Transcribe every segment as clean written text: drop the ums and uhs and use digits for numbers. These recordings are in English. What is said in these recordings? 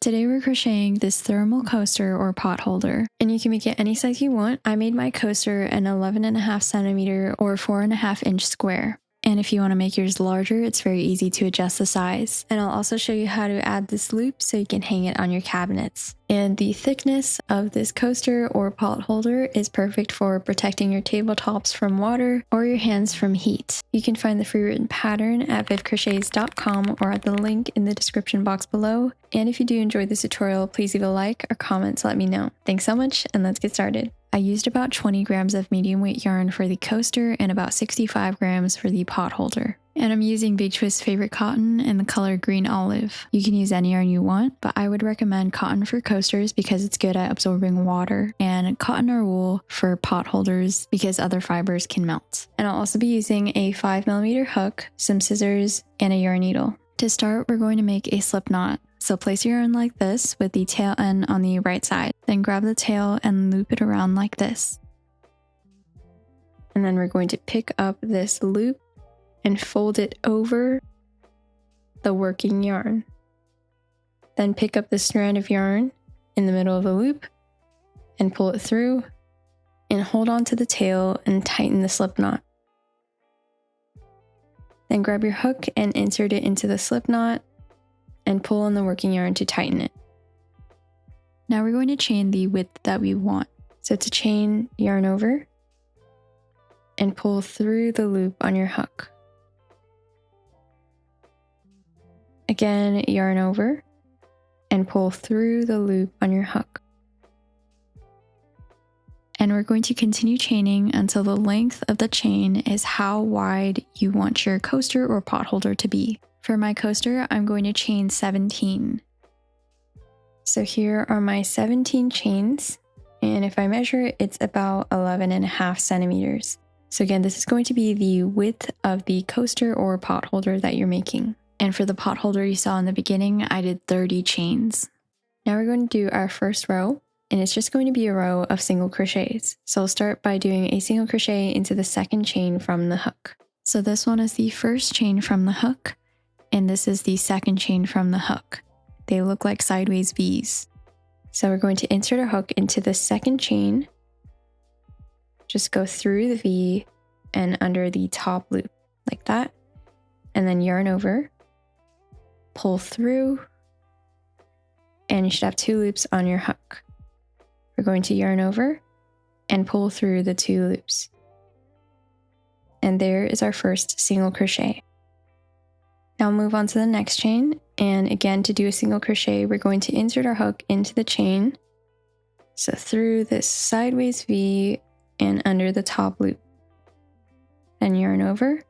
Today we're crocheting this thermal coaster or pot holder, and you can make it any size you want. I made my coaster an 11.5 centimeter or 4.5 inch square. And if you want to make yours larger, it's very easy to adjust the size. And I'll also show you how to add this loop so you can hang it on your cabinets. And the thickness of this coaster or pot holder is perfect for protecting your tabletops from water or your hands from heat. You can find the free written pattern at vivcrochets.com or at the link in the description box below. And if you do enjoy this tutorial, please leave a like or comment to let me know. Thanks so much, and let's get started. I used about 20 grams of medium weight yarn for the coaster and about 65 grams for the pot holder. And I'm using Big Twist's favorite cotton in the color green olive. You can use any yarn you want, but I would recommend cotton for coasters because it's good at absorbing water, and cotton or wool for pot holders because other fibers can melt. And I'll also be using a 5mm hook, some scissors, and a yarn needle. To start, we're going to make a slip knot. So place your yarn like this with the tail end on the right side. Then grab the tail and loop it around like this. And then we're going to pick up this loop and fold it over the working yarn. Then pick up the strand of yarn in the middle of the loop and pull it through and hold on to the tail and tighten the slip knot. Then grab your hook and insert it into the slip knot and pull on the working yarn to tighten it. Now we're going to chain the width that we want. So to chain, yarn over and pull through the loop on your hook. Again, yarn over and pull through the loop on your hook. And we're going to continue chaining until the length of the chain is how wide you want your coaster or pot holder to be. For my coaster, I'm going to chain 17. So here are my 17 chains, and if I measure it, it's about 11.5 centimeters. So again, this is going to be the width of the coaster or pot holder that you're making. And for the pot holder you saw in the beginning, I did 30 chains. Now we're going to do our first row, and it's just going to be a row of single crochets. So I'll start by doing a single crochet into the second chain from the hook. So this one is the first chain from the hook, and this is the second chain from the hook. They look like sideways V's. So we're going to insert a hook into the second chain, just go through the V and under the top loop like that, and then yarn over, pull through, and you should have 2 loops on your hook. We're going to yarn over and pull through the 2 loops. And there is our first single crochet. Now move on to the next chain, and again, to do a single crochet, we're going to insert our hook into the chain, so through this sideways V and under the top loop. Then yarn over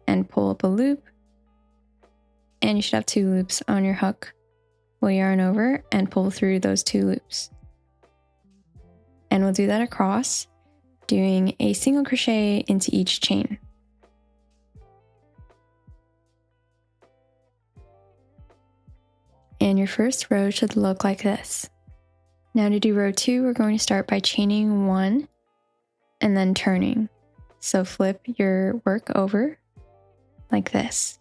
and pull up a loop, and you should have 2 loops on your hook. We'll yarn over and pull through those 2 loops. And we'll do that across, doing a single crochet into each chain. And your first row should look like this. Now to do row 2, we're going to start by chaining 1 and then turning. So flip your work over like this.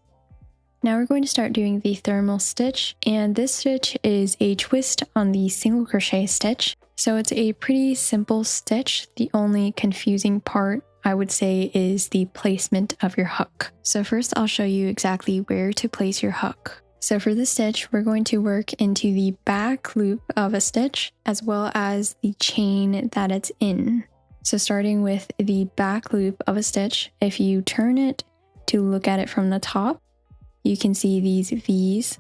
Now we're going to start doing the thermal stitch, and this stitch is a twist on the single crochet stitch. So it's a pretty simple stitch. The only confusing part, I would say, is the placement of your hook. So first I'll show you exactly where to place your hook. So for this stitch, we're going to work into the back loop of a stitch as well as the chain that it's in. So starting with the back loop of a stitch, if you turn it to look at it from the top, you can see these V's.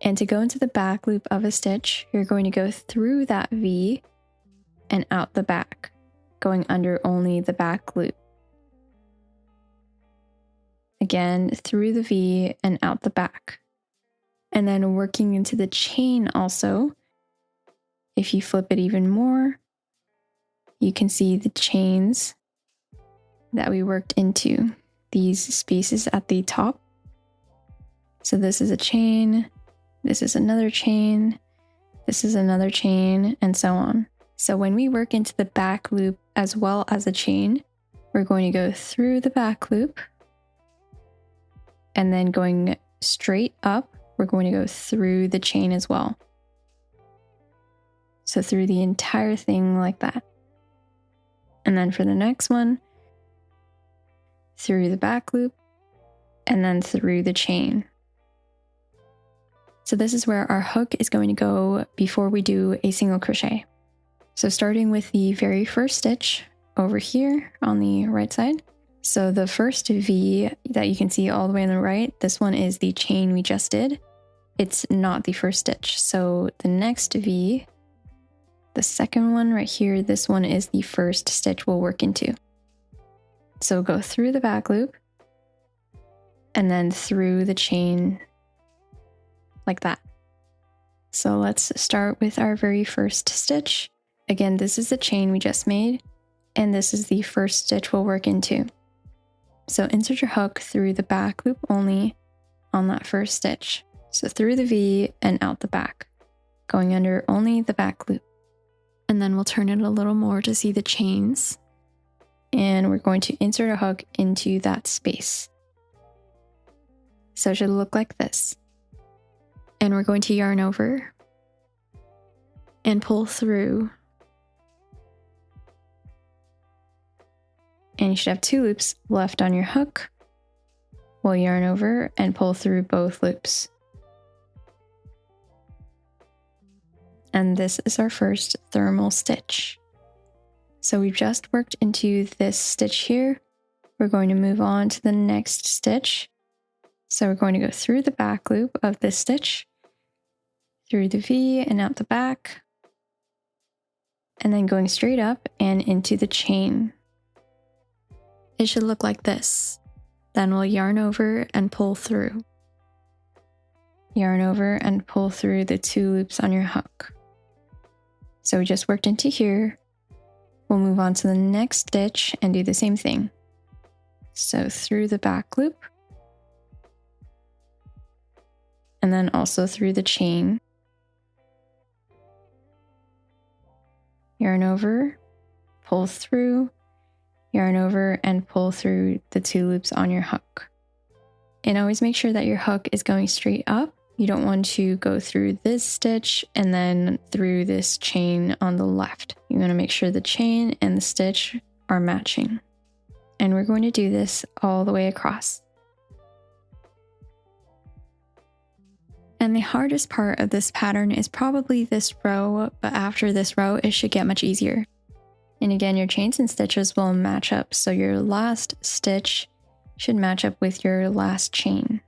And to go into the back loop of a stitch, you're going to go through that V and out the back, going under only the back loop. Again, through the V and out the back. And then working into the chain also, if you flip it even more, you can see the chains that we worked into, these spaces at the top. So this is a chain, this is another chain, this is another chain, and so on. So when we work into the back loop as well as a chain, we're going to go through the back loop, and then going straight up, we're going to go through the chain as well. So through the entire thing like that. And then for the next one, through the back loop, and then through the chain. So this is where our hook is going to go before we do a single crochet. So starting with the very first stitch over here on the right side. So the first V that you can see all the way on the right, this one is the chain we just did. It's not the first stitch. So the next V, the second one right here, this one is the first stitch we'll work into. So go through the back loop and then through the chain like that. So let's start with our very first stitch. Again, this is the chain we just made, and this is the first stitch we'll work into. So insert your hook through the back loop only on that first stitch. So through the V and out the back, going under only the back loop. And then we'll turn it a little more to see the chains. And we're going to insert a hook into that space. So it should look like this. And we're going to yarn over and pull through. And you should have 2 loops left on your hook. We'll yarn over and pull through both loops. And this is our first thermal stitch. So we've just worked into this stitch here. We're going to move on to the next stitch. So we're going to go through the back loop of this stitch, through the V and out the back, and then going straight up and into the chain. It should look like this. Then we'll yarn over and pull through. Yarn over and pull through the 2 loops on your hook. So we just worked into here. We'll move on to the next stitch and do the same thing. So through the back loop, and then also through the chain. Yarn over, pull through, yarn over, and pull through the 2 loops on your hook. And always make sure that your hook is going straight up. You don't want to go through this stitch and then through this chain on the left. You want to make sure the chain and the stitch are matching. And we're going to do this all the way across. And the hardest part of this pattern is probably this row, but after this row, it should get much easier. And again, your chains and stitches will match up, so your last stitch should match up with your last chain.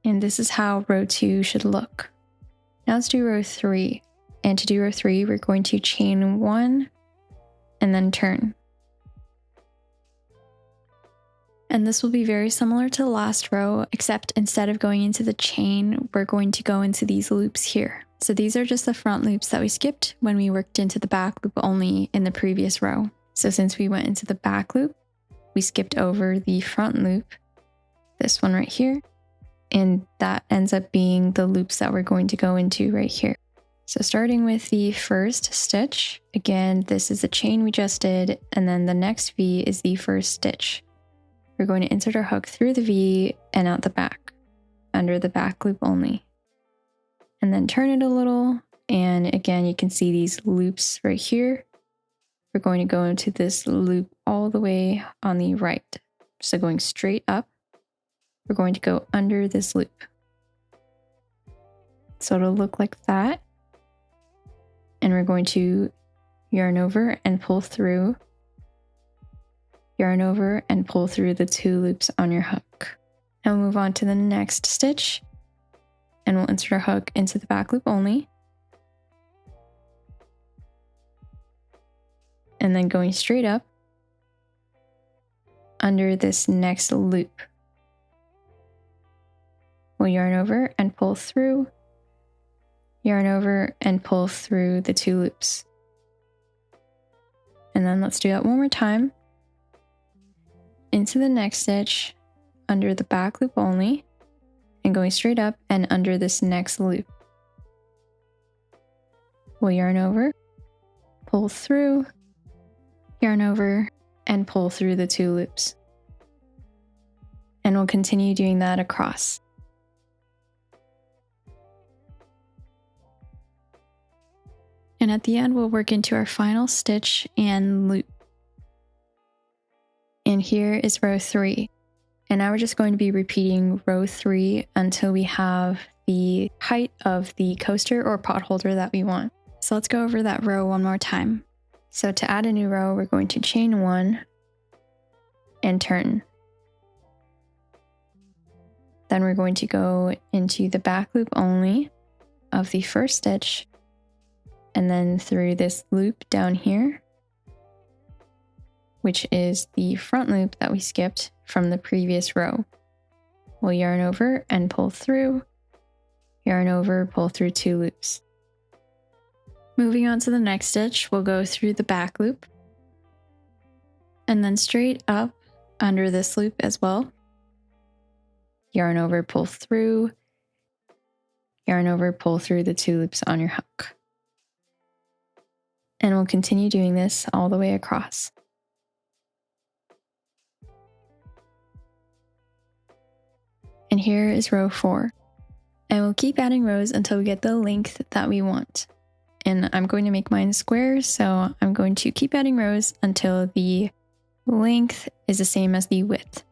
And this is how row 2 should look. Now let's do row 3. And to do row 3, we're going to chain 1 and then turn. And this will be very similar to the last row, except instead of going into the chain, we're going to go into these loops here. So these are just the front loops that we skipped when we worked into the back loop only in the previous row. So since we went into the back loop, we skipped over the front loop, this one right here, and that ends up being the loops that we're going to go into right here. So starting with the first stitch, again, this is the chain we just did, and then the next V is the first stitch. We're going to insert our hook through the V and out the back, under the back loop only. And then turn it a little, and again, you can see these loops right here. We're going to go into this loop all the way on the right. So going straight up, we're going to go under this loop. So it'll look like that. And we're going to yarn over and pull through. Yarn over and pull through the 2 loops on your hook. Now we'll move on to the next stitch, and we'll insert our hook into the back loop only. And then going straight up under this next loop. We'll yarn over and pull through, yarn over and pull through the 2 loops. And then let's do that one more time. Into the next stitch, under the back loop only, and going straight up and under this next loop. We'll yarn over, pull through, yarn over, and pull through the 2 loops. And we'll continue doing that across. And at the end, we'll work into our final stitch and loop. And here is row 3. And now we're just going to be repeating row 3 until we have the height of the coaster or pot holder that we want. So let's go over that row one more time. So to add a new row, we're going to chain 1 and turn. Then we're going to go into the back loop only of the first stitch, and then through this loop down here, which is the front loop that we skipped from the previous row. We'll yarn over and pull through, yarn over, pull through 2 loops. Moving on to the next stitch, we'll go through the back loop and then straight up under this loop as well. Yarn over, pull through, yarn over, pull through the 2 loops on your hook. And we'll continue doing this all the way across. And here is row 4. And we'll keep adding rows until we get the length that we want. And I'm going to make mine square, so I'm going to keep adding rows until the length is the same as the width.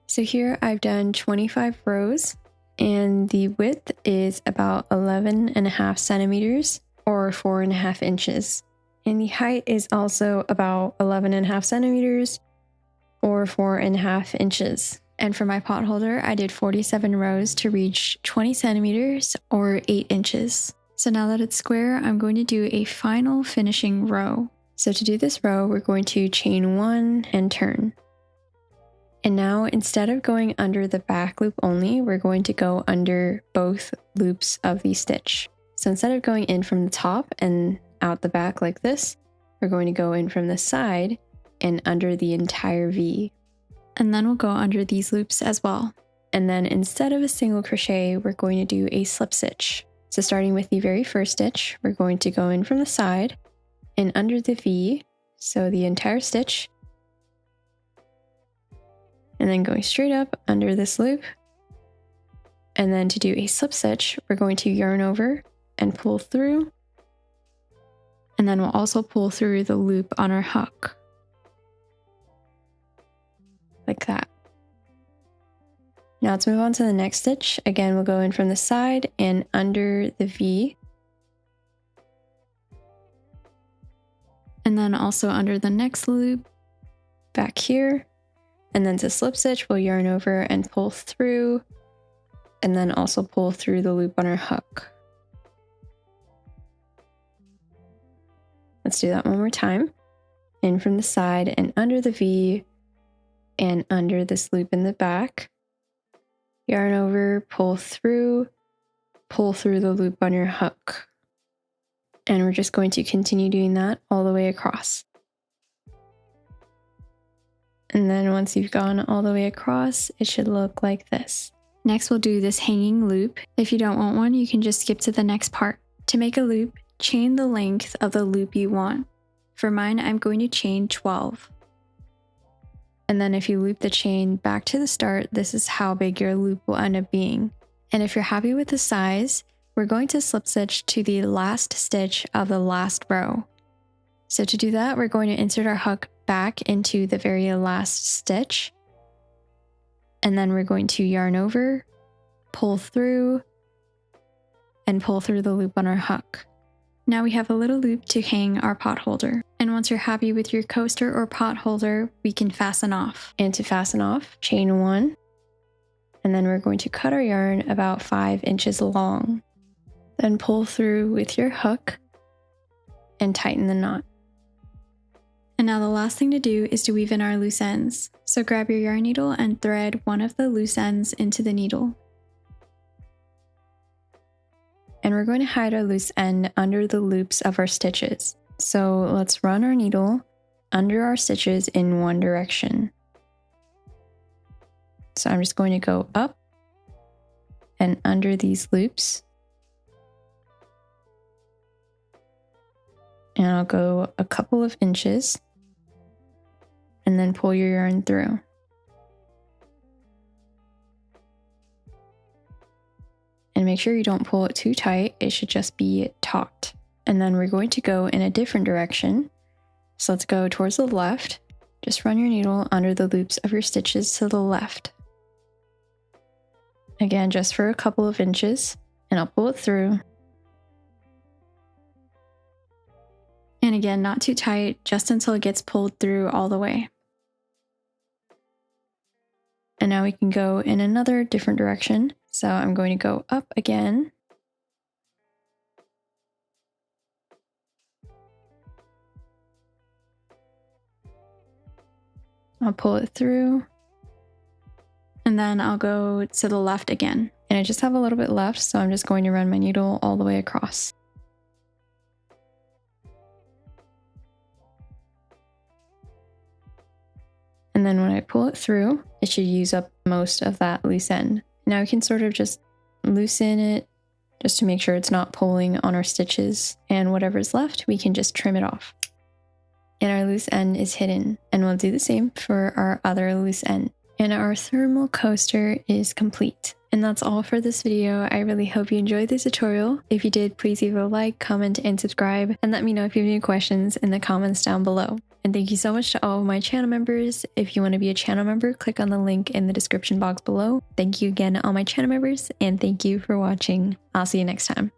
So here I've done 25 rows, and the width is about 11.5 centimeters or 4.5 inches. And the height is also about 11.5 centimeters or 4.5 inches. And for my pot holder, I did 47 rows to reach 20 centimeters or 8 inches. So now that it's square, I'm going to do a final finishing row. So to do this row, we're going to chain 1 and turn. And now instead of going under the back loop only, we're going to go under both loops of the stitch. So instead of going in from the top and out the back like this, we're going to go in from the side and under the entire V. And then we'll go under these loops as well. And then instead of a single crochet, we're going to do a slip stitch. So starting with the very first stitch, we're going to go in from the side and under the V, so the entire stitch, and then going straight up under this loop. And then to do a slip stitch, we're going to yarn over and pull through, and then we'll also pull through the loop on our hook, like that. Now let's move on to the next stitch. Again, we'll go in from the side and under the V. And then also under the next loop, back here. And then to slip stitch, we'll yarn over and pull through, and then also pull through the loop on our hook. Let's do that one more time. In from the side and under the V and under this loop in the back. Yarn over, pull through the loop on your hook. And we're just going to continue doing that all the way across. And then once you've gone all the way across, it should look like this. Next, we'll do this hanging loop. If you don't want one, you can just skip to the next part. To make a loop, chain the length of the loop you want. For mine, I'm going to chain 12. And then if you loop the chain back to the start, this is how big your loop will end up being. And if you're happy with the size, we're going to slip stitch to the last stitch of the last row. So to do that, we're going to insert our hook back into the very last stitch. And then we're going to yarn over, pull through, and pull through the loop on our hook. Now we have a little loop to hang our pot holder. And once you're happy with your coaster or pot holder, we can fasten off. And to fasten off, chain 1, and then we're going to cut our yarn about 5 inches long. Then pull through with your hook and tighten the knot. And now the last thing to do is to weave in our loose ends. So grab your yarn needle and thread one of the loose ends into the needle. And we're going to hide our loose end under the loops of our stitches. So let's run our needle under our stitches in one direction. So I'm just going to go up and under these loops. And I'll go a couple of inches and then pull your yarn through. And make sure you don't pull it too tight. It should just be taut. And then we're going to go in a different direction. So let's go towards the left. Just run your needle under the loops of your stitches to the left. Again, just for a couple of inches, and I'll pull it through. And again, not too tight, just until it gets pulled through all the way. And now we can go in another different direction. So I'm going to go up again. I'll pull it through. And then I'll go to the left again. And I just have a little bit left, so I'm just going to run my needle all the way across. And then when I pull it through, it should use up most of that loose end. Now we can sort of just loosen it just to make sure it's not pulling on our stitches. And whatever's left, we can just trim it off. And our loose end is hidden. And we'll do the same for our other loose end. And our thermal coaster is complete. And that's all for this video. I really hope you enjoyed this tutorial. If you did, please leave a like, comment, and subscribe. And let me know if you have any questions in the comments down below. And thank you so much to all of my channel members. If you want to be a channel member, click on the link in the description box below. Thank you again, all my channel members, and thank you for watching. I'll see you next time.